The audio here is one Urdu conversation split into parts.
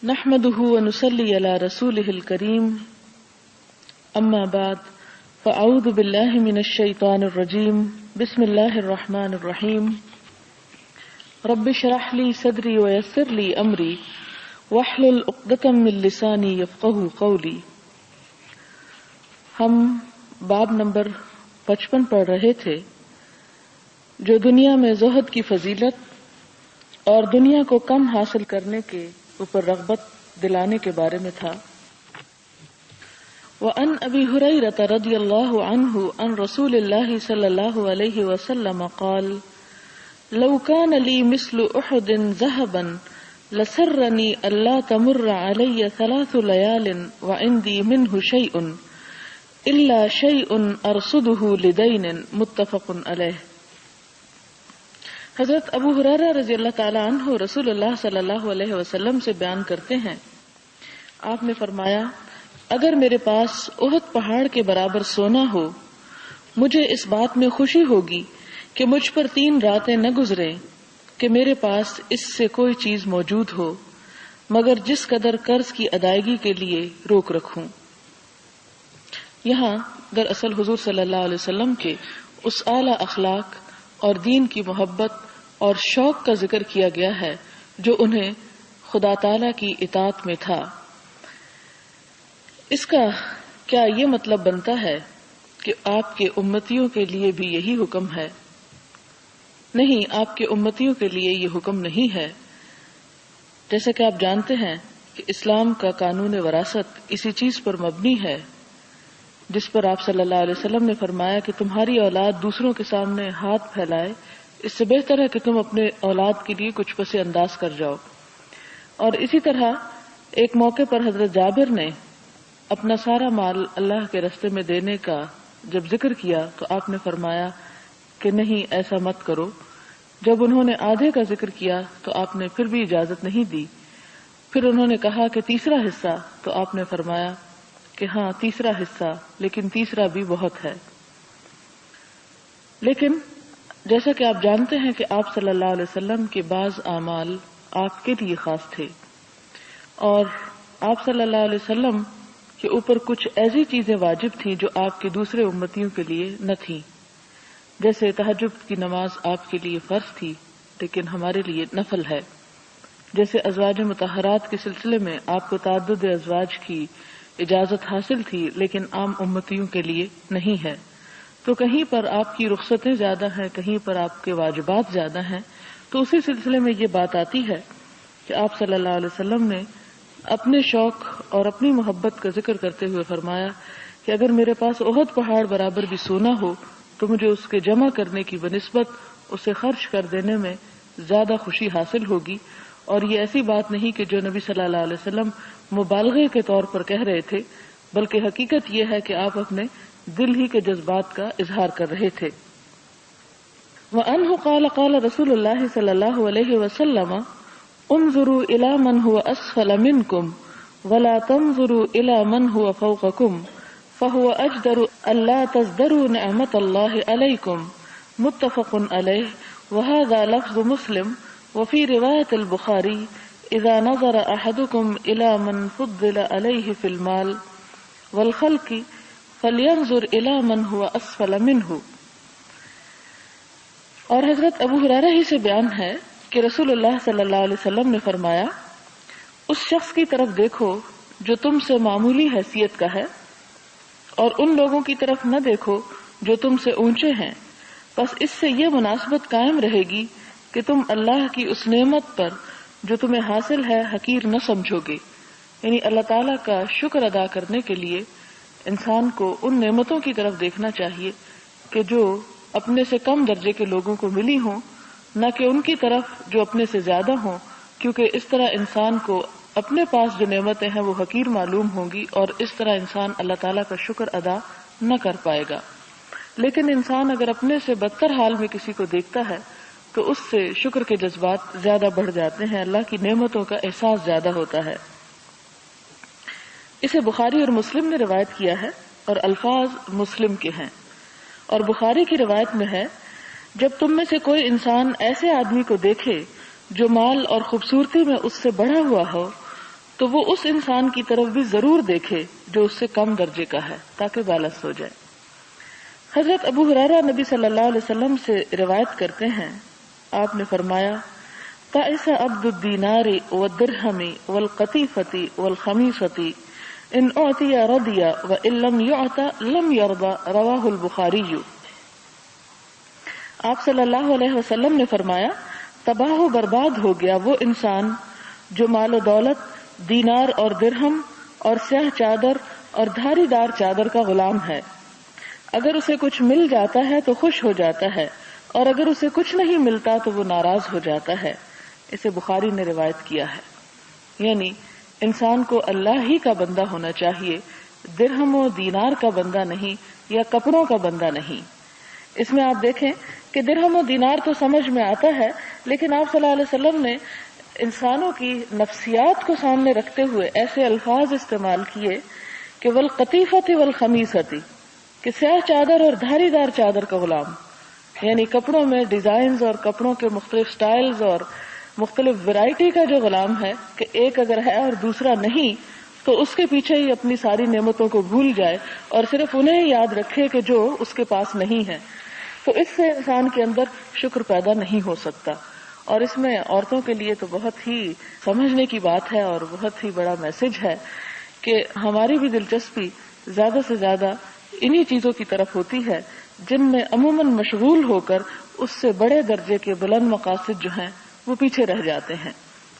نحمده ونصلي على رسوله الكريم اما بعد فاعوذ بالله من الشيطان الرجيم بسم الله الرحمن الرحيم رب اشرح لي صدري ويسر لي امري واحلل عقدة من لساني يفقهوا قولي۔ ہم باب نمبر 55 پڑھ رہے تھے جو دنیا میں زہد کی فضیلت اور دنیا کو کم حاصل کرنے کے اوپر رغبت دلانے کے بارے میں تھا۔ وعن ابی ہریرہ رضی اللہ عنہ عن رسول اللہ صلی اللہ علیہ وسلم قال لو كان لي مثل احد ذهبا لسرني الا تمر علي 3 ليال وعندي منه شيء الا شيء ارصده لدين متفق علیہ۔ حضرت ابو ہریرہ رضی اللہ تعالی عنہ رسول اللہ صلی اللہ علیہ وسلم سے بیان کرتے ہیں، آپ نے فرمایا اگر میرے پاس احد پہاڑ کے برابر سونا ہو، مجھے اس بات میں خوشی ہوگی کہ مجھ پر 3 راتیں نہ گزریں کہ میرے پاس اس سے کوئی چیز موجود ہو مگر جس قدر قرض کی ادائیگی کے لیے روک رکھوں۔ یہاں دراصل حضور صلی اللہ علیہ وسلم کے اس اعلی اخلاق اور دین کی محبت اور شوق کا ذکر کیا گیا ہے جو انہیں خدا تعالی کی اطاعت میں تھا۔ اس کا کیا یہ مطلب بنتا ہے کہ آپ کے امتیوں کے لیے بھی یہی حکم ہے؟ نہیں، آپ کے امتیوں کے لیے یہ حکم نہیں ہے۔ جیسا کہ آپ جانتے ہیں کہ اسلام کا قانون وراثت اسی چیز پر مبنی ہے جس پر آپ صلی اللہ علیہ وسلم نے فرمایا کہ تمہاری اولاد دوسروں کے سامنے ہاتھ پھیلائے اس سے بہتر ہے کہ تم اپنے اولاد کے لیے کچھ پس انداز کر جاؤ۔ اور اسی طرح ایک موقع پر حضرت جابر نے اپنا سارا مال اللہ کے راستے میں دینے کا جب ذکر کیا تو آپ نے فرمایا کہ نہیں، ایسا مت کرو۔ جب انہوں نے آدھے کا ذکر کیا تو آپ نے پھر بھی اجازت نہیں دی۔ پھر انہوں نے کہا کہ تیسرا حصہ، تو آپ نے فرمایا کہ ہاں تیسرا حصہ، لیکن تیسرا بھی بہت ہے۔ لیکن جیسا کہ آپ جانتے ہیں کہ آپ صلی اللہ علیہ وسلم کے بعض اعمال آپ کے لیے خاص تھے، اور آپ صلی اللہ علیہ وسلم کے اوپر کچھ ایسی چیزیں واجب تھیں جو آپ کے دوسرے امتیوں کے لیے نہ تھیں۔ جیسے تہجد کی نماز آپ کے لیے فرض تھی لیکن ہمارے لیے نفل ہے۔ جیسے ازواج مطہرات کے سلسلے میں آپ کو تعدد ازواج کی اجازت حاصل تھی لیکن عام امتیوں کے لیے نہیں ہے۔ تو کہیں پر آپ کی رخصتیں زیادہ ہیں، کہیں پر آپ کے واجبات زیادہ ہیں، تو اسی سلسلے میں یہ بات آتی ہے کہ آپ صلی اللہ علیہ وسلم نے اپنے شوق اور اپنی محبت کا ذکر کرتے ہوئے فرمایا کہ اگر میرے پاس احد پہاڑ برابر بھی سونا ہو تو مجھے اس کے جمع کرنے کی بنسبت اسے خرچ کر دینے میں زیادہ خوشی حاصل ہوگی۔ اور یہ ایسی بات نہیں کہ جو نبی صلی اللہ علیہ وسلم مبالغے کے طور پر کہہ رہے تھے، بلکہ حقیقت یہ ہے کہ آپ اپنے دل ہی کے جذبات کا اظہار کر رہے تھے۔ وَأَنْهُ قَالَ قَالَ رسول اللہ صلی اللہ علیہ وسلم انظروا إلى من هو أسفل منكم ولا تنظروا إلى من هو فوقكم فهو أجدر ألا تزدروا نعمة الله عليكم متفق عليه وهذا لفظ مسلم وفي رواية البخاري إذا نظر أحدكم إلى من فضل عليه في المال والخلق فلينظر إلى من هو أسفل منه۔ اور حضرت ابو ہریرہ ہی سے بیان ہے کہ رسول اللہ صلی اللہ علیہ وسلم نے فرمایا اس شخص کی طرف دیکھو جو تم سے معمولی حیثیت کا ہے اور ان لوگوں کی طرف نہ دیکھو جو تم سے اونچے ہیں، بس اس سے یہ مناسبت قائم رہے گی کہ تم اللہ کی اس نعمت پر جو تمہیں حاصل ہے حقیر نہ سمجھو گے۔ یعنی اللہ تعالیٰ کا شکر ادا کرنے کے لیے انسان کو ان نعمتوں کی طرف دیکھنا چاہیے کہ جو اپنے سے کم درجے کے لوگوں کو ملی ہوں، نہ کہ ان کی طرف جو اپنے سے زیادہ ہوں، کیونکہ اس طرح انسان کو اپنے پاس جو نعمتیں ہیں وہ حقیر معلوم ہوں گی اور اس طرح انسان اللہ تعالیٰ کا شکر ادا نہ کر پائے گا۔ لیکن انسان اگر اپنے سے بدتر حال میں کسی کو دیکھتا ہے تو اس سے شکر کے جذبات زیادہ بڑھ جاتے ہیں، اللہ کی نعمتوں کا احساس زیادہ ہوتا ہے۔ اسے بخاری اور مسلم نے روایت کیا ہے اور الفاظ مسلم کے ہیں، اور بخاری کی روایت میں ہے جب تم میں سے کوئی انسان ایسے آدمی کو دیکھے جو مال اور خوبصورتی میں اس سے بڑھا ہوا ہو تو وہ اس انسان کی طرف بھی ضرور دیکھے جو اس سے کم درجے کا ہے تاکہ بیلنس ہو جائے۔ حضرت ابو ہریرہ نبی صلی اللہ علیہ وسلم سے روایت کرتے ہیں، آپ نے فرمایا تعس عبد الدینار والدرہم والقطیفۃ والخمیصۃ ان اعطی رضی وان لم یعط لم یرضى رواہ البخاری۔ آپ صلی اللہ علیہ وسلم نے فرمایا تباہ و برباد ہو گیا وہ انسان جو مال و دولت، دینار اور درہم اور سیاہ چادر اور دھاری دار چادر کا غلام ہے۔ اگر اسے کچھ مل جاتا ہے تو خوش ہو جاتا ہے، اور اگر اسے کچھ نہیں ملتا تو وہ ناراض ہو جاتا ہے۔ اسے بخاری نے روایت کیا ہے۔ یعنی انسان کو اللہ ہی کا بندہ ہونا چاہیے، درہم و دینار کا بندہ نہیں یا کپڑوں کا بندہ نہیں۔ اس میں آپ دیکھیں کہ درہم و دینار تو سمجھ میں آتا ہے، لیکن آپ صلی اللہ علیہ وسلم نے انسانوں کی نفسیات کو سامنے رکھتے ہوئے ایسے الفاظ استعمال کیے کہ والقطیفۃ والخمیصۃ، کہ سیاہ چادر اور دھاری دار چادر کا غلام، یعنی کپڑوں میں ڈیزائنز اور کپڑوں کے مختلف سٹائلز اور مختلف ویرائٹی کا جو غلام ہے، کہ ایک اگر ہے اور دوسرا نہیں تو اس کے پیچھے ہی اپنی ساری نعمتوں کو بھول جائے اور صرف انہیں ہی یاد رکھے کہ جو اس کے پاس نہیں ہے، تو اس سے انسان کے اندر شکر پیدا نہیں ہو سکتا۔ اور اس میں عورتوں کے لیے تو بہت ہی سمجھنے کی بات ہے اور بہت ہی بڑا میسج ہے کہ ہماری بھی دلچسپی زیادہ سے زیادہ انہی چیزوں کی طرف ہوتی ہے جن میں عموماً مشغول ہو کر اس سے بڑے درجے کے بلند مقاصد جو ہیں وہ پیچھے رہ جاتے ہیں۔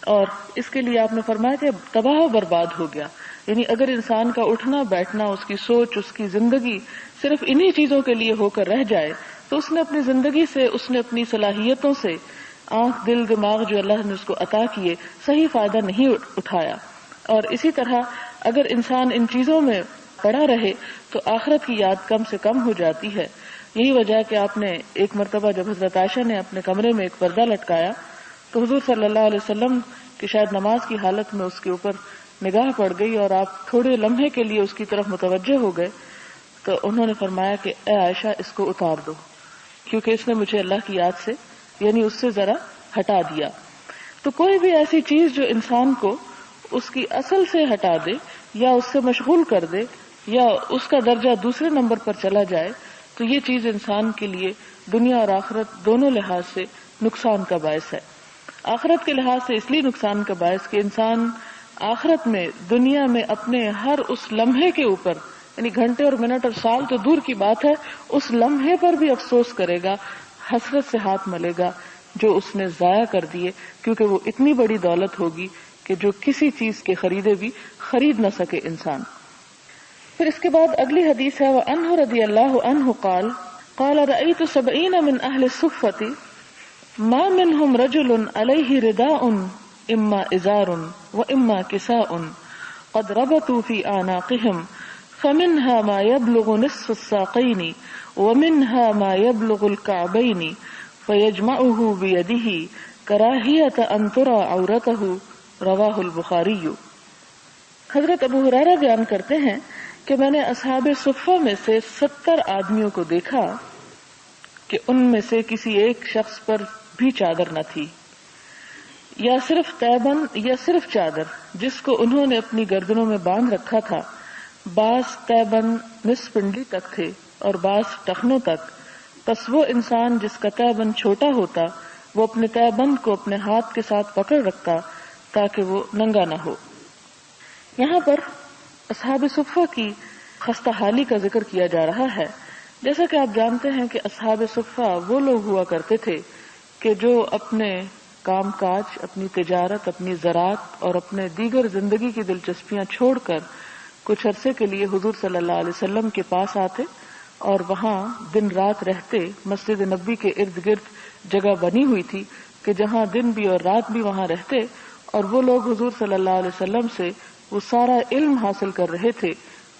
اور اس کے لیے آپ نے فرمایا کہ تباہ و برباد ہو گیا، یعنی اگر انسان کا اٹھنا بیٹھنا، اس کی سوچ، اس کی زندگی صرف انہی چیزوں کے لیے ہو کر رہ جائے تو اس نے اپنی زندگی سے، اس نے اپنی صلاحیتوں سے، آنکھ دل دماغ جو اللہ نے اس کو عطا کیے، صحیح فائدہ نہیں اٹھایا۔ اور اسی طرح اگر انسان ان چیزوں میں پڑا رہے تو آخرت کی یاد کم سے کم ہو جاتی ہے۔ یہی وجہ ہے کہ آپ نے ایک مرتبہ جب حضرت عائشہ نے اپنے کمرے میں ایک پردہ لٹکایا تو حضور صلی اللہ علیہ وسلم کی شاید نماز کی حالت میں اس کے اوپر نگاہ پڑ گئی اور آپ تھوڑے لمحے کے لیے اس کی طرف متوجہ ہو گئے، تو انہوں نے فرمایا کہ اے عائشہ اس کو اتار دو، کیونکہ اس نے مجھے اللہ کی یاد سے، یعنی اس سے ذرا ہٹا دیا۔ تو کوئی بھی ایسی چیز جو انسان کو اس کی اصل سے ہٹا دے یا اس سے مشغول کر دے یا اس کا درجہ دوسرے نمبر پر چلا جائے تو یہ چیز انسان کے لیے دنیا اور آخرت دونوں لحاظ سے نقصان کا باعث ہے۔ آخرت کے لحاظ سے اس لیے نقصان کا باعث کہ انسان آخرت میں، دنیا میں اپنے ہر اس لمحے کے اوپر، یعنی گھنٹے اور منٹ اور سال تو دور کی بات ہے، اس لمحے پر بھی افسوس کرے گا، حسرت سے ہاتھ ملے گا جو اس نے ضائع کر دیے، کیونکہ وہ اتنی بڑی دولت ہوگی کہ جو کسی چیز کے خریدے بھی خرید نہ سکے انسان۔ پھر اس کے بعد اگلی حدیث ہے وعنہ رضی اللہ عنہ قال قال رأيت 70 من اہل الصفة ما منهم رجل عليه رداء اما ازار واما كساء قد ربطوا في اعناقهم فمنها ما يبلغ نصف الساقين ومنها ما يبلغ الكعبين فيجمعه بيده كراهية ان ترى عورته رواہ البخاری۔ حضرت ابو ہریرہ بیان کرتے ہیں کہ میں نے اصحاب صفہ میں سے 70 آدمیوں کو دیکھا کہ ان میں سے کسی ایک شخص پر بھی چادر نہ تھی، یا صرف تیبن یا صرف چادر جس کو انہوں نے اپنی گردنوں میں باندھ رکھا تھا۔ بعض تیبن نصف پنڈلی تک تھے اور بعض ٹخنوں تک۔ پس وہ انسان جس کا تیبن چھوٹا ہوتا وہ اپنے تیبند کو اپنے ہاتھ کے ساتھ پکڑ رکھتا تاکہ وہ ننگا نہ ہو۔ یہاں پر اصحاب صفہ کی خستہ حالی کا ذکر کیا جا رہا ہے۔ جیسا کہ آپ جانتے ہیں کہ اصحاب صفہ وہ لوگ ہوا کرتے تھے کہ جو اپنے کام کاج، اپنی تجارت، اپنی زراعت اور اپنے دیگر زندگی کی دلچسپیاں چھوڑ کر کچھ عرصے کے لیے حضور صلی اللہ علیہ وسلم کے پاس آتے اور وہاں دن رات رہتے۔ مسجد نبی کے ارد گرد جگہ بنی ہوئی تھی کہ جہاں دن بھی اور رات بھی وہاں رہتے، اور وہ لوگ حضور صلی اللہ علیہ وسلم سے وہ سارا علم حاصل کر رہے تھے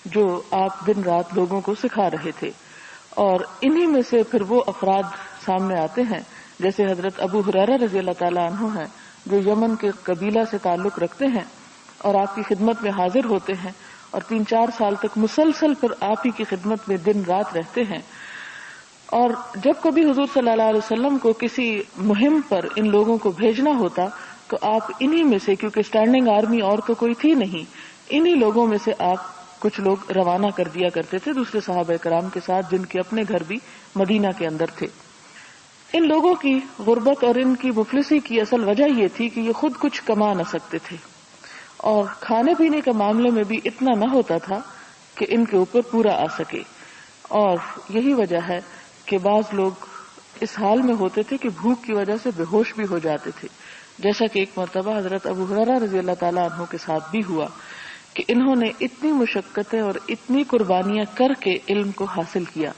جو آپ دن رات لوگوں کو سکھا رہے تھے۔ اور انہی میں سے پھر وہ افراد سامنے آتے ہیں جیسے حضرت ابو ہریرہ رضی اللہ تعالیٰ عنہ ہیں، جو یمن کے قبیلہ سے تعلق رکھتے ہیں اور آپ کی خدمت میں حاضر ہوتے ہیں اور 3-4 سال تک مسلسل پھر آپ ہی کی خدمت میں دن رات رہتے ہیں۔ اور جب کبھی حضور صلی اللہ علیہ وسلم کو کسی مہم پر ان لوگوں کو بھیجنا ہوتا تو آپ انہی میں سے، کیونکہ اسٹینڈنگ آرمی اور تو کوئی تھی نہیں، انہی لوگوں میں سے آپ کچھ لوگ روانہ کر دیا کرتے تھے دوسرے صحابہ کرام کے ساتھ، جن کے اپنے گھر بھی مدینہ کے اندر تھے۔ ان لوگوں کی غربت اور ان کی مفلسی کی اصل وجہ یہ تھی کہ یہ خود کچھ کما نہ سکتے تھے، اور کھانے پینے کے معاملے میں بھی اتنا نہ ہوتا تھا کہ ان کے اوپر پورا آ سکے، اور یہی وجہ ہے کہ بعض لوگ اس حال میں ہوتے تھے کہ بھوک کی وجہ سے بے ہوش بھی ہو جاتے تھے، جیسا کہ ایک مرتبہ حضرت ابو ہریرہ رضی اللہ تعالیٰ عنہ کے ساتھ بھی ہوا کہ انہوں نے اتنی مشقتیں اور اتنی قربانیاں کر کے علم کو حاصل کیا۔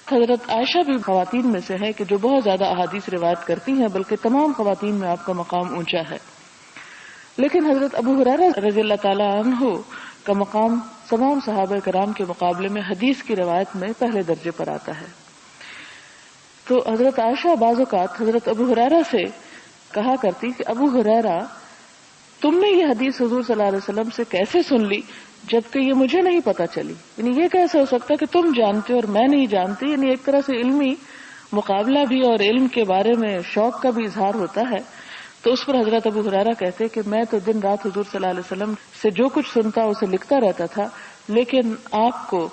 حضرت عائشہ بھی خواتین میں سے ہے کہ جو بہت زیادہ احادیث روایت کرتی ہیں، بلکہ تمام خواتین میں آپ کا مقام اونچا ہے، لیکن حضرت ابو ہریرہ رضی اللہ تعالیٰ عنہ کا مقام تمام صحابہ کرام کے مقابلے میں حدیث کی روایت میں پہلے درجے پر آتا ہے۔ تو حضرت عائشہ بعض اوقات حضرت ابو ہریرہ سے کہا کرتی کہ ابو ہریرہ، تم نے یہ حدیث حضور صلی اللہ علیہ وسلم سے کیسے سن لی جبکہ یہ مجھے نہیں پتا چلی؟ یعنی یہ کیسے ہو سکتا کہ تم جانتے اور میں نہیں جانتی؟ یعنی ایک طرح سے علمی مقابلہ بھی اور علم کے بارے میں شوق کا بھی اظہار ہوتا ہے۔ تو اس پر حضرت ابو ہریرہ کہتے کہ میں تو دن رات حضور صلی اللہ علیہ وسلم سے جو کچھ سنتا اسے لکھتا رہتا تھا، لیکن آپ کو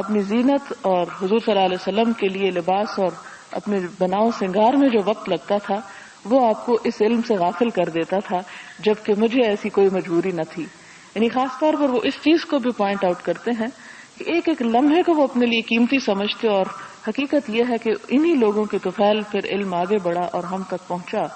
اپنی زینت اور حضور صلی اللہ علیہ وسلم کے لیے لباس اور اپنے بناؤ سنگار میں جو وقت لگتا تھا وہ آپ کو اس علم سے غافل کر دیتا تھا، جبکہ مجھے ایسی کوئی مجبوری نہ تھی۔ یعنی خاص طور پر وہ اس چیز کو بھی پوائنٹ آؤٹ کرتے ہیں کہ ایک ایک لمحے کو وہ اپنے لیے قیمتی سمجھتے، اور حقیقت یہ ہے کہ انہی لوگوں کے طفیل پھر علم آگے بڑھا اور ہم تک پہنچا،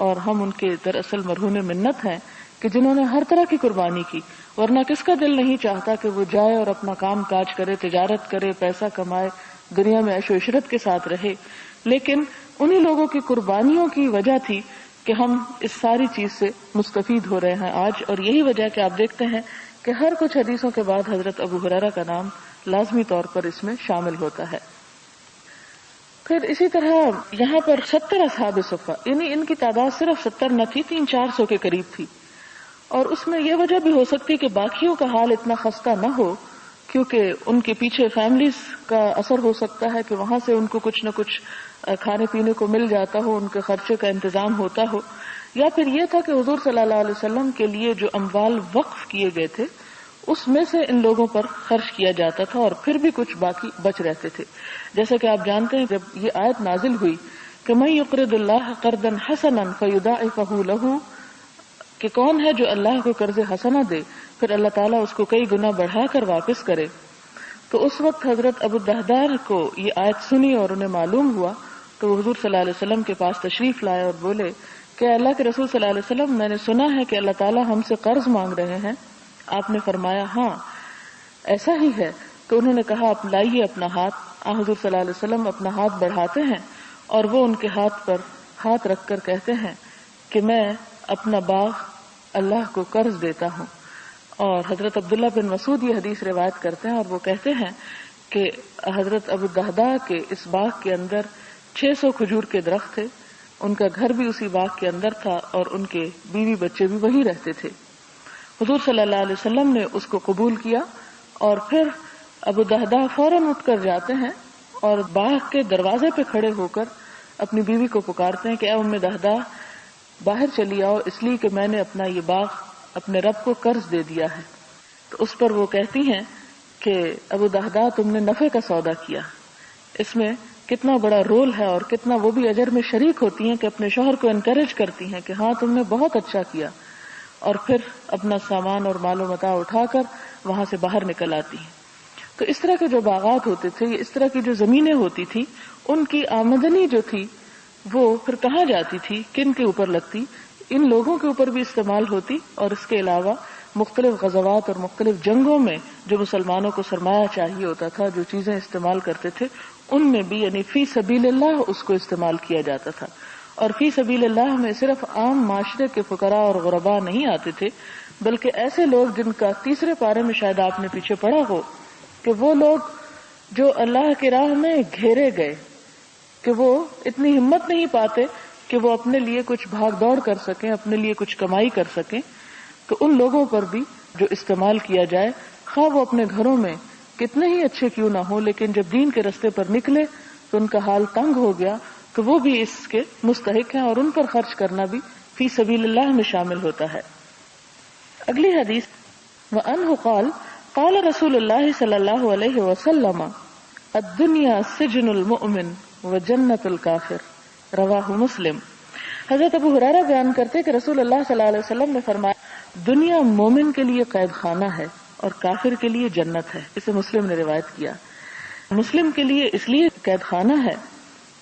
اور ہم ان کے دراصل مرہون منت ہیں کہ جنہوں نے ہر طرح کی قربانی کی، ورنہ کس کا دل نہیں چاہتا کہ وہ جائے اور اپنا کام کاج کرے، تجارت کرے، پیسہ کمائے، دنیا میں عیش و عشرت کے ساتھ رہے، لیکن انہی لوگوں کی قربانیوں کی وجہ تھی کہ ہم اس ساری چیز سے مستفید ہو رہے ہیں آج۔ اور یہی وجہ کہ آپ دیکھتے ہیں کہ ہر کچھ حدیثوں کے بعد حضرت ابو ہریرہ کا نام لازمی طور پر اس میں شامل ہوتا ہے۔ پھر اسی طرح یہاں پر 70 اصحاب صفہ، یعنی ان کی تعداد صرف 70 نہ تھی، 300-400 کے قریب تھی، اور اس میں یہ وجہ بھی ہو سکتی کہ باقیوں کا حال اتنا خستہ نہ ہو، کیونکہ ان کے پیچھے فیملیز کا اثر ہو سکتا ہے کہ وہاں سے ان کو کچھ نہ کچھ کھانے پینے کو مل جاتا ہو، ان کے خرچے کا انتظام ہوتا ہو، یا پھر یہ تھا کہ حضور صلی اللہ علیہ وسلم کے لیے جو اموال وقف کیے گئے تھے اس میں سے ان لوگوں پر خرچ کیا جاتا تھا، اور پھر بھی کچھ باقی بچ رہتے تھے۔ جیسا کہ آپ جانتے ہیں جب یہ آیت نازل ہوئی کہ من یقرض اللہ قرضا حسنا فیضاعفہ لہ، کہ کون ہے جو اللہ کو قرض حسنہ دے پھر اللہ تعالیٰ اس کو کئی گنا بڑھا کر واپس کرے، تو اس وقت حضرت ابو الدرداء کو یہ آیت سنی اور انہیں معلوم ہوا، تو وہ حضور صلی اللہ علیہ وسلم کے پاس تشریف لائے اور بولے کہ اللہ کے رسول صلی اللہ علیہ وسلم، میں نے سنا ہے کہ اللہ تعالیٰ ہم سے قرض مانگ رہے ہیں۔ آپ نے فرمایا ہاں ایسا ہی ہے، تو انہوں نے کہا آپ لائیے اپنا ہاتھ۔ حضور صلی اللہ علیہ وسلم اپنا ہاتھ بڑھاتے ہیں اور وہ ان کے ہاتھ پر ہاتھ رکھ کر کہتے ہیں کہ میں اپنا باغ اللہ کو قرض دیتا ہوں۔ اور حضرت عبداللہ بن مسعود یہ حدیث روایت کرتے ہیں، اور وہ کہتے ہیں کہ حضرت ابو الدرداء کے اس باغ کے اندر 600 کھجور کے درخت تھے، ان کا گھر بھی اسی باغ کے اندر تھا، اور ان کے بیوی بچے بھی وہی رہتے تھے۔ حضور صلی اللہ علیہ وسلم نے اس کو قبول کیا، اور پھر ابو الدرداء فوراً اٹھ کر جاتے ہیں اور باغ کے دروازے پہ کھڑے ہو کر اپنی بیوی کو پکارتے ہیں کہ اے ام الدرداء باہر چلی آؤ، اس لیے کہ میں نے اپنا یہ باغ اپنے رب کو قرض دے دیا ہے۔ تو اس پر وہ کہتی ہیں کہ ابو الدرداء تم نے نفع کا سودا کیا۔ اس میں کتنا بڑا رول ہے، اور کتنا وہ بھی اجر میں شریک ہوتی ہیں کہ اپنے شوہر کو انکریج کرتی ہیں کہ ہاں تم نے بہت اچھا کیا، اور پھر اپنا سامان اور مال و متاع اٹھا کر وہاں سے باہر نکل آتی ہیں۔ تو اس طرح کے جو باغات ہوتے تھے، اس طرح کی جو زمینیں ہوتی تھی، ان کی آمدنی جو تھی وہ پھر کہاں جاتی تھی، کن کے اوپر لگتی؟ ان لوگوں کے اوپر بھی استعمال ہوتی، اور اس کے علاوہ مختلف غزوات اور مختلف جنگوں میں جو مسلمانوں کو سرمایہ چاہیے ہوتا تھا، جو چیزیں استعمال کرتے تھے، ان میں بھی یعنی فی سبیل اللہ اس کو استعمال کیا جاتا تھا۔ اور فی سبیل اللہ میں صرف عام معاشرے کے فقراء اور غرباء نہیں آتے تھے، بلکہ ایسے لوگ جن کا تیسرے پارے میں شاید آپ نے پیچھے پڑھا ہو کہ وہ لوگ جو اللہ کی راہ میں گھیرے گئے، کہ وہ اتنی ہمت نہیں پاتے کہ وہ اپنے لیے کچھ بھاگ دوڑ کر سکیں، اپنے لیے کچھ کمائی کر سکیں، تو ان لوگوں پر بھی جو استعمال کیا جائے، خواہ وہ اپنے گھروں میں کتنے ہی اچھے کیوں نہ ہو، لیکن جب دین کے رستے پر نکلے تو ان کا حال تنگ ہو گیا، تو وہ بھی اس کے مستحق ہیں، اور ان پر خرچ کرنا بھی فی سبیل اللہ میں شامل ہوتا ہے۔ اگلی حدیث، وعنہ قال قال رسول اللہ صلی اللہ علیہ وسلم الدنیا سجن المؤمن وجنت الکافر، رواہ مسلم۔ حضرت ابو ہریرہ بیان کرتے کہ رسول اللہ صلی اللہ علیہ وسلم نے فرمایا دنیا مومن کے لیے قید خانہ ہے اور کافر کے لیے جنت ہے۔ اسے مسلم نے روایت کیا۔ مسلم کے لیے اس لیے قید خانہ ہے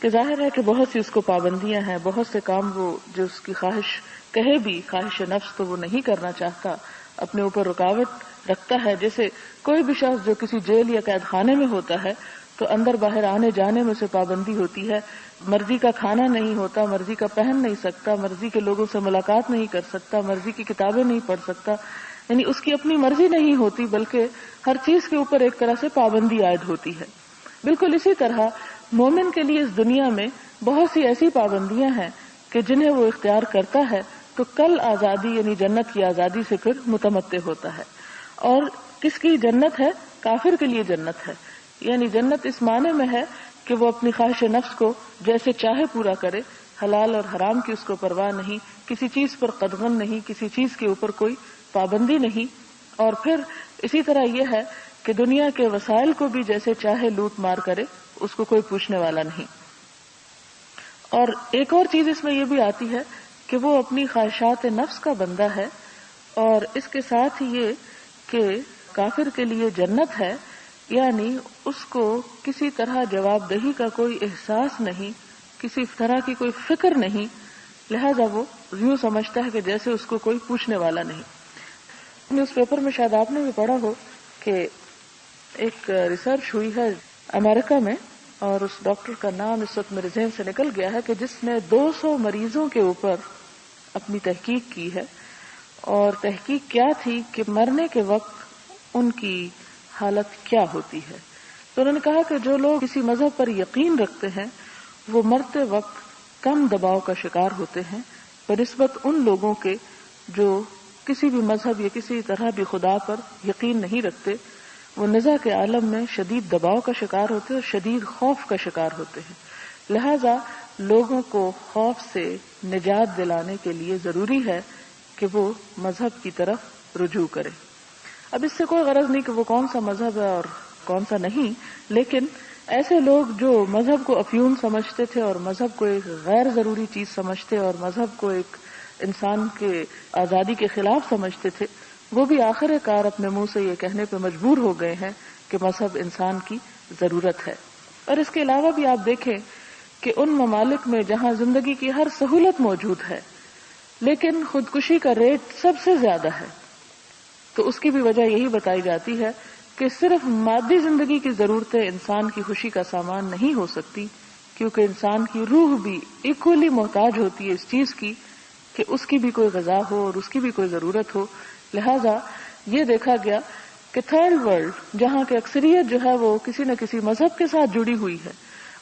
کہ ظاہر ہے کہ بہت سی اس کو پابندیاں ہیں، بہت سے کام وہ جو اس کی خواہش کہے بھی، خواہش نفس تو وہ نہیں کرنا چاہتا، اپنے اوپر رکاوٹ رکھتا ہے۔ جیسے کوئی بھی شخص جو کسی جیل یا قید خانے میں ہوتا ہے تو اندر باہر آنے جانے میں اسے پابندی ہوتی ہے، مرضی کا کھانا نہیں ہوتا، مرضی کا پہن نہیں سکتا، مرضی کے لوگوں سے ملاقات نہیں کر سکتا، مرضی کی کتابیں نہیں پڑھ سکتا، یعنی اس کی اپنی مرضی نہیں ہوتی بلکہ ہر چیز کے اوپر ایک طرح سے پابندی عائد ہوتی ہے۔ بالکل اسی طرح مومن کے لیے اس دنیا میں بہت سی ایسی پابندیاں ہیں کہ جنہیں وہ اختیار کرتا ہے تو کل آزادی یعنی جنت کی آزادی سے پھر متمتع ہوتا ہے۔ اور کس کی جنت ہے؟ کافر کے لیے جنت ہے، یعنی جنت اس معنی میں ہے کہ وہ اپنی خواہش نفس کو جیسے چاہے پورا کرے، حلال اور حرام کی اس کو پرواہ نہیں، کسی چیز پر قدغن نہیں، کسی چیز کے اوپر کوئی پابندی نہیں۔ اور پھر اسی طرح یہ ہے کہ دنیا کے وسائل کو بھی جیسے چاہے لوٹ مار کرے، اس کو کوئی پوچھنے والا نہیں۔ اور ایک اور چیز اس میں یہ بھی آتی ہے کہ وہ اپنی خواہشات نفس کا بندہ ہے، اور اس کے ساتھ ہی یہ کہ کافر کے لیے جنت ہے، یعنی اس کو کسی طرح جواب دہی کا کوئی احساس نہیں، کسی طرح کی کوئی فکر نہیں، لہذا وہ یوں سمجھتا ہے کہ جیسے اس کو کوئی پوچھنے والا نہیں۔ نیوز پیپر میں شاید آپ نے بھی پڑھا ہو کہ ایک ریسرچ ہوئی ہے امریکہ میں، اور اس ڈاکٹر کا نام اس وقت میرے ذہن سے نکل گیا ہے، کہ جس نے 200 مریضوں کے اوپر اپنی تحقیق کی ہے، اور تحقیق کیا تھی کہ مرنے کے وقت ان کی حالت کیا ہوتی ہے۔ تو انہوں نے کہا کہ جو لوگ کسی مذہب پر یقین رکھتے ہیں وہ مرتے وقت کم دباؤ کا شکار ہوتے ہیں بنسبت ان لوگوں کے جو کسی بھی مذہب یا کسی طرح بھی خدا پر یقین نہیں رکھتے۔ وہ نزع کے عالم میں شدید دباؤ کا شکار ہوتے ہیں اور شدید خوف کا شکار ہوتے ہیں۔ لہذا لوگوں کو خوف سے نجات دلانے کے لیے ضروری ہے کہ وہ مذہب کی طرف رجوع کرے۔ اب اس سے کوئی غرض نہیں کہ وہ کون سا مذہب ہے اور کون سا نہیں، لیکن ایسے لوگ جو مذہب کو افیون سمجھتے تھے اور مذہب کو ایک غیر ضروری چیز سمجھتے اور مذہب کو ایک انسان کے آزادی کے خلاف سمجھتے تھے، وہ بھی آخر کار اپنے منہ سے یہ کہنے پہ مجبور ہو گئے ہیں کہ مذہب انسان کی ضرورت ہے۔ اور اس کے علاوہ بھی آپ دیکھیں کہ ان ممالک میں جہاں زندگی کی ہر سہولت موجود ہے لیکن خودکشی کا ریٹ سب سے زیادہ ہے، تو اس کی بھی وجہ یہی بتائی جاتی ہے کہ صرف مادی زندگی کی ضرورتیں انسان کی خوشی کا سامان نہیں ہو سکتی، کیونکہ انسان کی روح بھی ایکولی محتاج ہوتی ہے اس چیز کی کہ اس کی بھی کوئی غذا ہو اور اس کی بھی کوئی ضرورت ہو۔ لہذا یہ دیکھا گیا کہ تھرڈ ورلڈ جہاں کی اکثریت جو ہے وہ کسی نہ کسی مذہب کے ساتھ جڑی ہوئی ہے،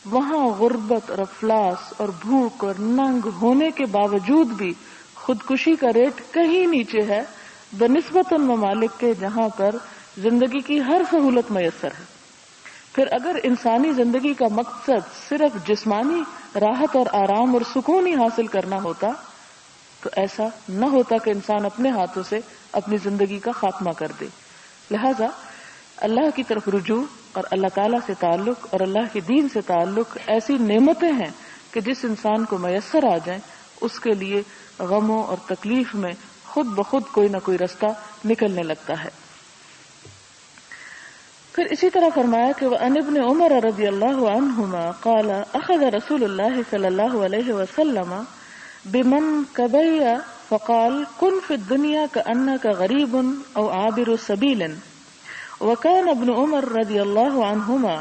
وہاں غربت اور افلاس اور بھوک اور ننگ ہونے کے باوجود بھی خودکشی کا ریٹ کہیں نیچے ہے بنسبت ان ممالک کے جہاں پر زندگی کی ہر سہولت میسر ہے۔ پھر اگر انسانی زندگی کا مقصد صرف جسمانی راحت اور آرام اور سکون ہی حاصل کرنا ہوتا تو ایسا نہ ہوتا کہ انسان اپنے ہاتھوں سے اپنی زندگی کا خاتمہ کر دے۔ لہذا اللہ کی طرف رجوع اور اللہ تعالیٰ سے تعلق اور اللہ کے دین سے تعلق ایسی نعمتیں ہیں کہ جس انسان کو میسر آ جائیں اس کے لیے غموں اور تکلیف میں خود بخود کوئی نہ کوئی رستہ نکلنے لگتا ہے۔ پھر اسی طرح فرمایا کہ وَعَنْ ابْنِ عُمَرَ رضی اللہ عنہما قال اخذ رسول اللہ صلی اللہ علیہ وسلم بمنكبي فقال كن في الدنيا كأنك غريب أو عابر سبيل. وكان ابن عمر رضي الله عنهما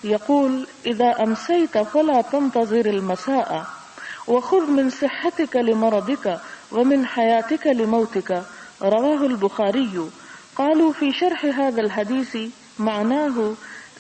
يقول إذا أمسيت فلا تنتظر المساء وخذ من صحتك لمرضك ومن حياتك لموتك. رواه البخاري. قالوا في شرح هذا الحديث معناه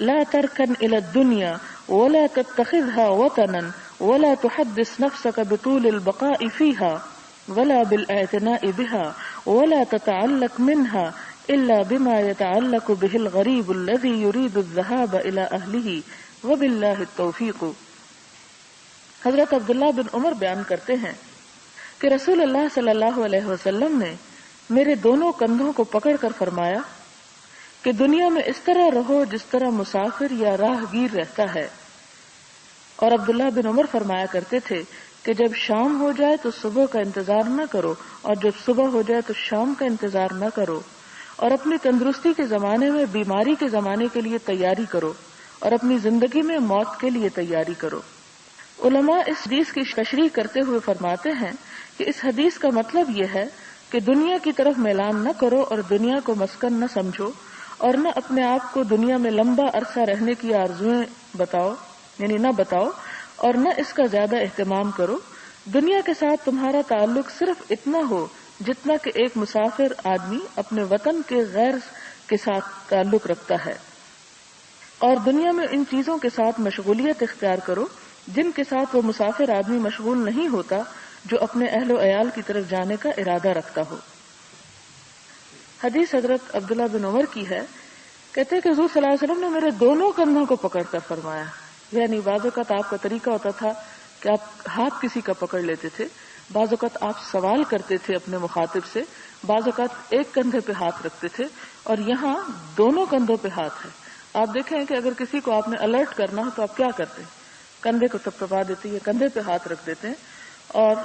لا تركن إلى الدنيا ولا تتخذها وطنا ولا تحدث نفسك بطول البقاء فيها ولا بالاعتناء بها ولا تتعلق منها إلا بما يتعلق به الغريب الذي يريد الذهاب إلى أهله وبالله التوفيق. حضرت عبداللہ بن عمر بیان کرتے ہیں کہ رسول اللہ صلی اللہ علیہ وسلم نے میرے دونوں کندھوں کو پکڑ کر فرمایا کہ دنیا میں اس طرح رہو جس طرح مسافر یا راہ گیر رہتا ہے. اور عبداللہ بن عمر فرمایا کرتے تھے کہ جب شام ہو جائے تو صبح کا انتظار نہ کرو، اور جب صبح ہو جائے تو شام کا انتظار نہ کرو، اور اپنی تندرستی کے زمانے میں بیماری کے زمانے کے لیے تیاری کرو، اور اپنی زندگی میں موت کے لیے تیاری کرو. علماء اس حدیث کی تشریح کرتے ہوئے فرماتے ہیں کہ اس حدیث کا مطلب یہ ہے کہ دنیا کی طرف میلان نہ کرو اور دنیا کو مسکن نہ سمجھو، اور نہ اپنے آپ کو دنیا میں لمبا عرصہ رہنے کی آرزویں نہ بتاؤ اور نہ اس کا زیادہ اہتمام کرو. دنیا کے ساتھ تمہارا تعلق صرف اتنا ہو جتنا کہ ایک مسافر آدمی اپنے وطن کے غیر کے ساتھ تعلق رکھتا ہے، اور دنیا میں ان چیزوں کے ساتھ مشغولیت اختیار کرو جن کے ساتھ وہ مسافر آدمی مشغول نہیں ہوتا جو اپنے اہل و عیال کی طرف جانے کا ارادہ رکھتا ہو. حدیث حضرت عبداللہ بن عمر کی ہے، کہتے ہیں کہ حضور صلی اللہ علیہ وسلم نے میرے دونوں کندھوں کو پکڑ کر فرمایا. یعنی بعض اوقات آپ کا طریقہ ہوتا تھا کہ آپ ہاتھ کسی کا پکڑ لیتے تھے، بعض اوقات آپ سوال کرتے تھے اپنے مخاطب سے، بعض اوقات ایک کندھے پہ ہاتھ رکھتے تھے، اور یہاں دونوں کندھوں پہ ہاتھ ہے. آپ دیکھیں کہ اگر کسی کو آپ نے الرٹ کرنا ہو تو آپ کیا کرتے ہیں؟ کندھے کو تھپتھپا دیتے ہیں یا کندھے پہ ہاتھ رکھ دیتے ہیں، اور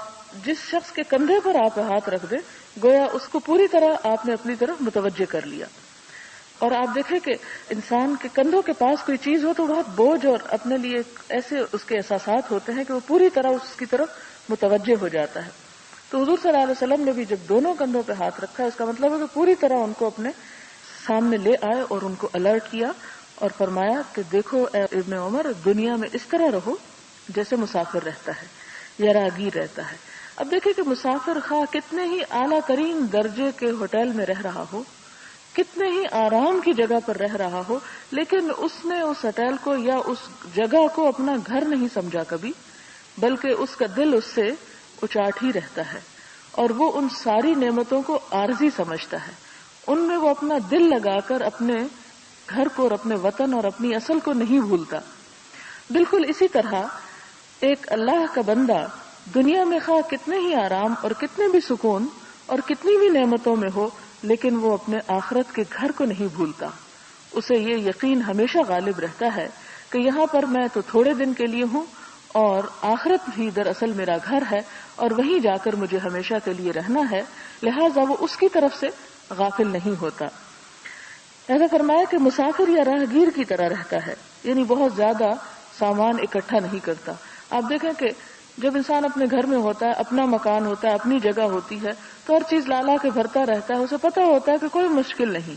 جس شخص کے کندھے پر آپ ہاتھ رکھ دیں گویا اس کو پوری طرح آپ نے اپنی طرف متوجہ کر لیا. اور آپ دیکھیں کہ انسان کے کندھوں کے پاس کوئی چیز ہو تو بہت بوجھ اور اپنے لیے ایسے اس کے احساسات ہوتے ہیں کہ وہ پوری طرح اس کی طرف متوجہ ہو جاتا ہے. تو حضور صلی اللہ علیہ وسلم نے بھی جب دونوں کندھوں پہ ہاتھ رکھا، اس کا مطلب ہے کہ پوری طرح ان کو اپنے سامنے لے آئے اور ان کو الرٹ کیا اور فرمایا کہ دیکھو اے ابن عمر، دنیا میں اس طرح رہو جیسے مسافر رہتا ہے یا راہگیر رہتا ہے. اب دیکھیں کہ مسافر خواہ کتنے ہی اعلیٰ ترین درجے کے ہوٹل میں رہ رہا ہو، کتنے ہی آرام کی جگہ پر رہ رہا ہو، لیکن اس نے اس ہوٹل کو یا اس جگہ کو اپنا گھر نہیں سمجھا کبھی، بلکہ اس کا دل اس سے اچاٹ ہی رہتا ہے، اور وہ ان ساری نعمتوں کو عارضی سمجھتا ہے. ان میں وہ اپنا دل لگا کر اپنے گھر کو اور اپنے وطن اور اپنی اصل کو نہیں بھولتا. بالکل اسی طرح ایک اللہ کا بندہ دنیا میں خواہ کتنے ہی آرام اور کتنے بھی سکون اور کتنی بھی نعمتوں میں ہو، لیکن وہ اپنے آخرت کے گھر کو نہیں بھولتا. اسے یہ یقین ہمیشہ غالب رہتا ہے کہ یہاں پر میں تو تھوڑے دن کے لیے ہوں، اور آخرت بھی دراصل میرا گھر ہے اور وہیں جا کر مجھے ہمیشہ کے لیے رہنا ہے، لہٰذا وہ اس کی طرف سے غافل نہیں ہوتا. ایسا فرمایا کہ مسافر یا راہگیر کی طرح رہتا ہے، یعنی بہت زیادہ سامان اکٹھا نہیں کرتا. آپ دیکھیں کہ جب انسان اپنے گھر میں ہوتا ہے، اپنا مکان ہوتا ہے، اپنی جگہ ہوتی ہے، تو ہر چیز لا لا کے بھرتا رہتا ہے، اسے پتا ہوتا ہے کہ کوئی مشکل نہیں،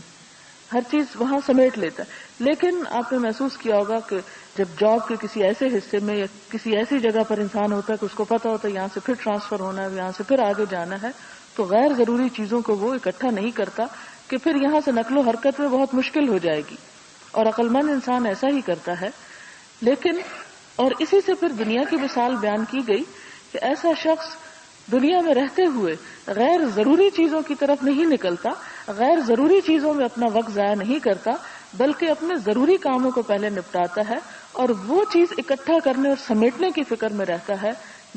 ہر چیز وہاں سمیٹ لیتا ہے. لیکن آپ نے محسوس کیا ہوگا کہ جب جاب کے کسی ایسے حصے میں یا کسی ایسی جگہ پر انسان ہوتا ہے کہ اس کو پتا ہوتا ہے یہاں سے پھر ٹرانسفر ہونا ہے، یہاں سے پھر آگے جانا ہے، تو غیر ضروری چیزوں کو وہ اکٹھا نہیں کرتا کہ پھر یہاں سے نقل و حرکت میں بہت مشکل ہو جائے گی. اور عقل مند انسان ایسا ہی کرتا ہے. لیکن اور اسی سے پھر دنیا کی مثال بیان کی گئی کہ ایسا شخص دنیا میں رہتے ہوئے غیر ضروری چیزوں کی طرف نہیں نکلتا، غیر ضروری چیزوں میں اپنا وقت ضائع نہیں کرتا، بلکہ اپنے ضروری کاموں کو پہلے نپٹاتا ہے اور وہ چیز اکٹھا کرنے اور سمیٹنے کی فکر میں رہتا ہے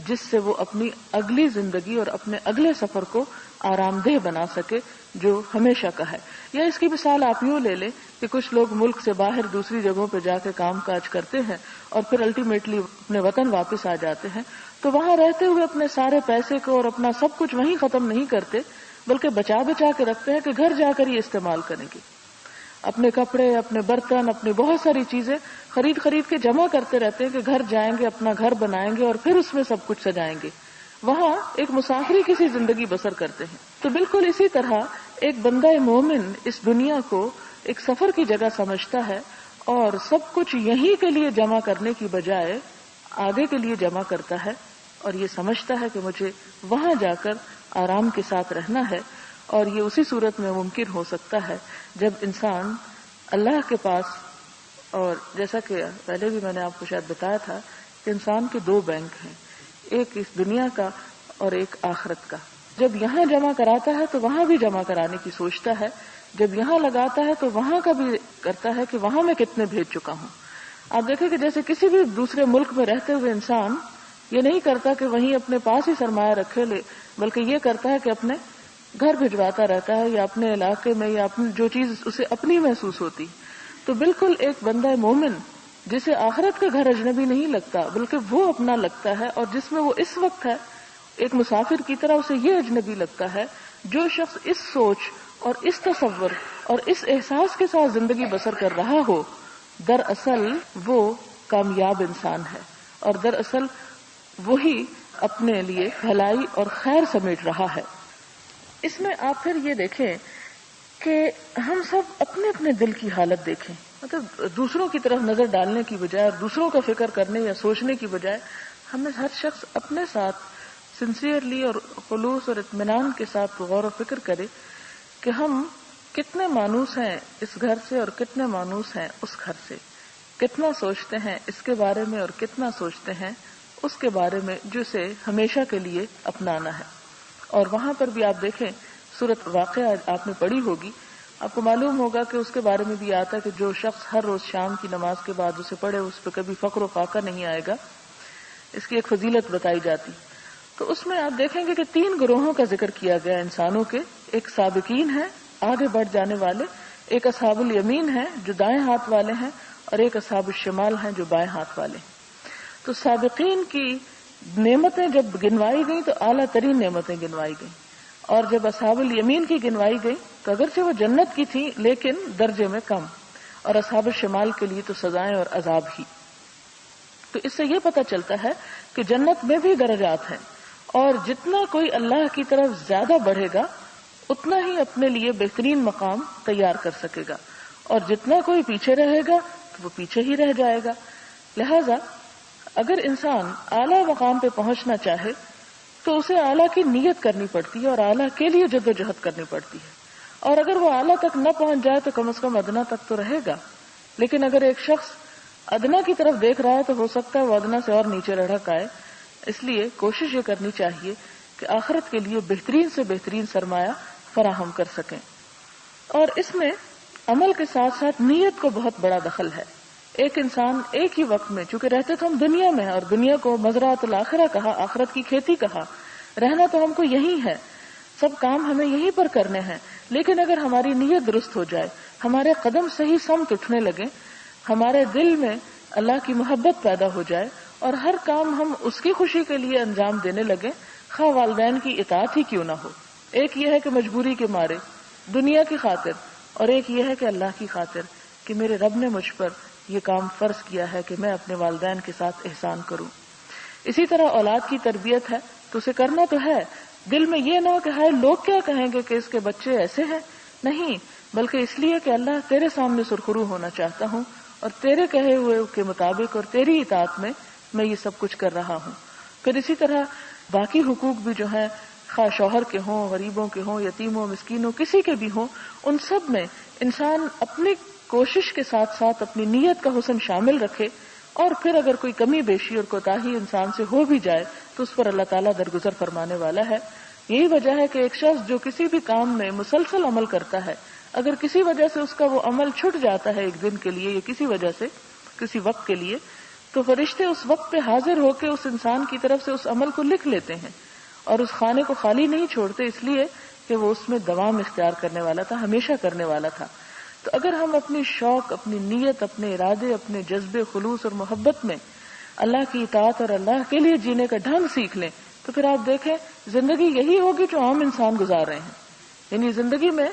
جس سے وہ اپنی اگلی زندگی اور اپنے اگلے سفر کو آرام دہ بنا سکے جو ہمیشہ کا ہے. یا اس کی مثال آپ یوں لے لیں کہ کچھ لوگ ملک سے باہر دوسری جگہوں پہ جا کے کام کاج کرتے ہیں اور پھر الٹیمیٹلی اپنے وطن واپس آ جاتے ہیں، تو وہاں رہتے ہوئے اپنے سارے پیسے کو اور اپنا سب کچھ وہیں ختم نہیں کرتے، بلکہ بچا بچا کے رکھتے ہیں کہ گھر جا کر یہ استعمال کریں گے. اپنے کپڑے، اپنے برتن، اپنی بہت ساری چیزیں خرید کے جمع کرتے رہتے ہیں کہ گھر جائیں گے، اپنا گھر بنائیں گے اور پھر اس میں سب کچھ سجائیں گے. وہاں ایک مسافری کسی زندگی بسر کرتے ہیں. تو بالکل اسی طرح ایک بندہ مومن اس دنیا کو ایک سفر کی جگہ سمجھتا ہے اور سب کچھ یہیں کے لیے جمع کرنے کی بجائے آگے کے لیے جمع کرتا ہے، اور یہ سمجھتا ہے کہ مجھے وہاں جا کر آرام کے ساتھ رہنا ہے. اور یہ اسی صورت میں ممکن ہو سکتا ہے جب انسان اللہ کے پاس، اور جیسا کہ پہلے بھی میں نے آپ کو شاید بتایا تھا کہ انسان کے دو بینک ہیں، ایک اس دنیا کا اور ایک آخرت کا. جب یہاں جمع کراتا ہے تو وہاں بھی جمع کرانے کی سوچتا ہے، جب یہاں لگاتا ہے تو وہاں کا بھی کرتا ہے کہ وہاں میں کتنے بھیج چکا ہوں. آپ دیکھیں کہ جیسے کسی بھی دوسرے ملک میں رہتے ہوئے انسان یہ نہیں کرتا کہ وہیں اپنے پاس ہی سرمایہ رکھے لے، بلکہ یہ کرتا ہے کہ اپنے گھر بھجواتا رہتا ہے یا اپنے علاقے میں یا اپنی جو چیز اسے اپنی محسوس ہوتی. تو بالکل ایک بندہ مومن جسے آخرت کا گھر اجنبی نہیں لگتا بلکہ وہ اپنا لگتا ہے، اور جس میں وہ اس وقت ہے ایک مسافر کی طرح اسے یہ اجنبی لگتا ہے، جو شخص اس سوچ اور اس تصور اور اس احساس کے ساتھ زندگی بسر کر رہا ہو، دراصل وہ کامیاب انسان ہے، اور دراصل وہی اپنے لیے بھلائی اور خیر سمیٹ رہا ہے. اس میں آپ پھر یہ دیکھیں کہ ہم سب اپنے اپنے دل کی حالت دیکھیں، مطلب دوسروں کی طرف نظر ڈالنے کی بجائے اور دوسروں کا فکر کرنے یا سوچنے کی بجائے ہمیں ہر شخص اپنے ساتھ سنسیئرلی اور خلوص اور اطمینان کے ساتھ غور و فکر کرے کہ ہم کتنے مانوس ہیں اس گھر سے اور کتنے مانوس ہیں اس گھر سے، کتنا سوچتے ہیں اس کے بارے میں اور کتنا سوچتے ہیں اس کے بارے میں جسے ہمیشہ کے لیے اپنانا ہے. اور وہاں پر بھی آپ دیکھیں سورۃ واقعہ آپ نے پڑھی ہوگی، آپ کو معلوم ہوگا کہ اس کے بارے میں بھی آتا ہے کہ جو شخص ہر روز شام کی نماز کے بعد اسے پڑھے اس پہ کبھی فقر و فاقہ نہیں آئے گا. اس کی ایک فضیلت بتائی جاتی. تو اس میں آپ دیکھیں گے کہ 3 گروہوں کا ذکر کیا گیا انسانوں کے. ایک سابقین ہیں، آگے بڑھ جانے والے، ایک اصحاب الیمین ہیں جو دائیں ہاتھ والے ہیں، اور ایک اصحاب الشمال ہیں جو بائیں ہاتھ والے ہیں. تو سابقین کی نعمتیں جب گنوائی گئیں تو اعلیٰ ترین نعمتیں گنوائی گئیں، اور جب اصحاب الیمین کی گنوائی گئی تو اگرچہ وہ جنت کی تھی لیکن درجے میں کم، اور اصحاب الشمال کے لیے تو سزائیں اور عذاب ہی. تو اس سے یہ پتہ چلتا ہے کہ جنت میں بھی درجات ہیں، اور جتنا کوئی اللہ کی طرف زیادہ بڑھے گا اتنا ہی اپنے لیے بہترین مقام تیار کر سکے گا، اور جتنا کوئی پیچھے رہے گا تو وہ پیچھے ہی رہ جائے گا. لہذا اگر انسان اعلیٰ مقام پہ پہنچنا چاہے تو اسے اعلیٰ کی نیت کرنی پڑتی ہے اور اعلیٰ کے لیے جدوجہد کرنی پڑتی ہے. اور اگر وہ اعلیٰ تک نہ پہنچ جائے تو کم از کم ادنا تک تو رہے گا. لیکن اگر ایک شخص ادنا کی طرف دیکھ رہا ہے تو ہو سکتا ہے وہ ادنا سے اور نیچے لڑھک آئے. اس لیے کوشش یہ کرنی چاہیے کہ آخرت کے لیے بہترین سے بہترین سرمایہ فراہم کر سکیں. اور اس میں عمل کے ساتھ ساتھ نیت کو بہت بڑا دخل ہے. ایک انسان ایک ہی وقت میں، چونکہ رہتے تو ہم دنیا میں ہیں اور دنیا کو مزرعۃ الآخرہ کہا، آخرت کی کھیتی کہا، رہنا تو ہم کو یہی ہے، سب کام ہمیں یہیں پر کرنے ہیں. لیکن اگر ہماری نیت درست ہو جائے، ہمارے قدم صحیح سمت اٹھنے لگے، ہمارے دل میں اللہ کی محبت پیدا ہو جائے اور ہر کام ہم اس کی خوشی کے لیے انجام دینے لگے، خواہ والدین کی اطاعت ہی کیوں نہ ہو. ایک یہ ہے کہ مجبوری کے مارے دنیا کی خاطر، اور ایک یہ ہے کہ اللہ کی خاطر کہ میرے رب نے مجھ پر یہ کام فرض کیا ہے کہ میں اپنے والدین کے ساتھ احسان کروں. اسی طرح اولاد کی تربیت ہے تو اسے کرنا تو ہے، دل میں یہ نہ ہو کہ ہائے لوگ کیا کہیں گے کہ اس کے بچے ایسے ہیں، نہیں، بلکہ اس لیے کہ اللہ تیرے سامنے سرخرو ہونا چاہتا ہوں اور تیرے کہے ہوئے کے مطابق اور تیری اطاعت میں یہ سب کچھ کر رہا ہوں. پھر اسی طرح باقی حقوق بھی جو ہیں، خواہ شوہر کے ہوں، غریبوں کے ہوں، یتیموں، مسکینوں، کسی کے بھی ہوں، ان سب میں انسان اپنی کوشش کے ساتھ ساتھ اپنی نیت کا حسن شامل رکھے. اور پھر اگر کوئی کمی بیشی اور کوتاہی انسان سے ہو بھی جائے تو اس پر اللہ تعالیٰ درگزر فرمانے والا ہے. یہی وجہ ہے کہ ایک شخص جو کسی بھی کام میں مسلسل عمل کرتا ہے، اگر کسی وجہ سے اس کا وہ عمل چھٹ جاتا ہے ایک دن کے لیے یا کسی وجہ سے کسی وقت کے لیے، تو فرشتے اس وقت پہ حاضر ہو کے اس انسان کی طرف سے اس عمل کو لکھ لیتے ہیں اور اس خانے کو خالی نہیں چھوڑتے، اس لیے کہ وہ اس میں دوام اختیار کرنے والا تھا، ہمیشہ کرنے والا تھا. تو اگر ہم اپنی شوق، اپنی نیت، اپنے ارادے، اپنے جذبے، خلوص اور محبت میں اللہ کی اطاعت اور اللہ کے لیے جینے کا ڈھنگ سیکھ لیں تو پھر آپ دیکھیں زندگی یہی ہوگی جو عام انسان گزار رہے ہیں. یعنی زندگی میں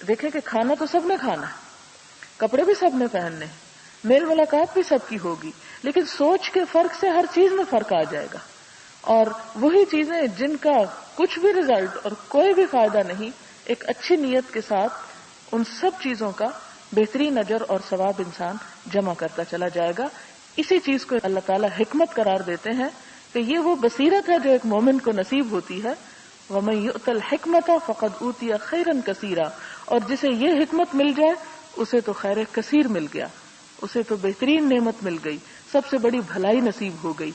دیکھیں کہ کھانا تو سب نے کھانا ہے، کپڑے بھی سب نے پہننے ہیں، میل ملاقات بھی سب کی ہوگی، لیکن سوچ کے فرق سے ہر چیز میں فرق آ جائے گا. اور وہی چیزیں جن کا کچھ بھی رزلٹ اور کوئی بھی فائدہ نہیں، ایک اچھی نیت کے ساتھ ان سب چیزوں کا بہترین اجر اور ثواب انسان جمع کرتا چلا جائے گا. اسی چیز کو اللہ تعالیٰ حکمت قرار دیتے ہیں کہ یہ وہ بصیرت ہے جو ایک مومن کو نصیب ہوتی ہے. وَمَن يُؤْتَ الْحِكْمَةَ فَقَدْ أُوتِيَ خَيْرًا كَثِيرًا، اور جسے یہ حکمت مل جائے اسے تو خیر کثیر مل گیا، اسے تو بہترین نعمت مل گئی، سب سے بڑی بھلائی نصیب ہو گئی.